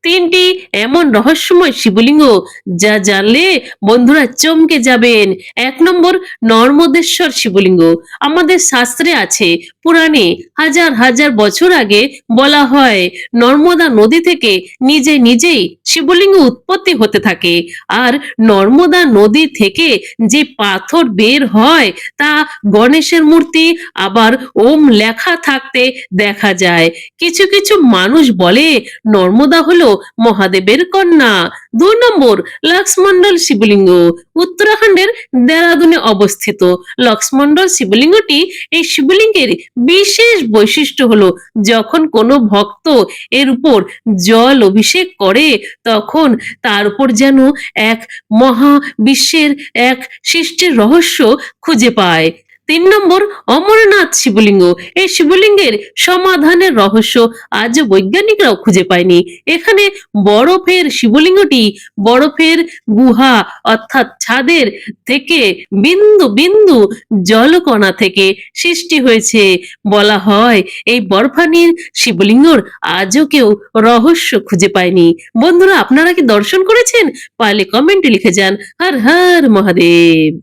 তিনটি এমন রহস্যময় শিবলিঙ্গ যা জানলে বন্ধুরা চমকে যাবেন। ১ নম্বর নর্মদেশ্বর শিবলিঙ্গ। আমাদের শাস্ত্রে আছে, পুরাণে হাজার হাজার বছর আগে বলা হয় নর্মদা নদী থেকে নিজে নিজেই শিবলিঙ্গ উৎপত্তি হতে থাকে। আর নর্মদা নদী থেকে যে পাথর বের হয় তা গণেশের মূর্তি, আবার ওম লেখা থাকতে দেখা যায়। কিছু কিছু মানুষ বলে নর্মদা হলো মহাদেবের কন্যা। ২ নম্বর লক্ষ্মমণ্ডল শিবলিঙ্গ। উত্তরাখণ্ডের দেরাদুনে অবস্থিত লক্ষ্মমণ্ডল শিবলিঙ্গটি, এই শিবলিঙ্গের বিশেষ বৈশিষ্ট্য হলো যখন কোনো ভক্ত এর উপর জল অভিষেক করে তখন তার উপর যেন এক মহাবিশ্বের এক সৃষ্টির রহস্য খুঁজে পায়। ৩ নম্বর অমরনাথ শিবলিঙ্গ। এই শিবলিঙ্গের সমাধানের রহস্য আজও বৈজ্ঞানিকরাও খুঁজে পায়নি। এখানে বরফের শিবলিঙ্গটি বরফের গুহা অর্থাৎ ছাদের থেকে বিন্দু বিন্দু জলকণা থেকে সৃষ্টি হয়েছে। বলা হয় এই বরফানির শিবলিঙ্গর আজও কেউ রহস্য খুঁজে পায়নি। বন্ধুরা, আপনারা কি দর্শন করেছেন? পারলে কমেন্টে লিখে যান। হর হর মহাদেব।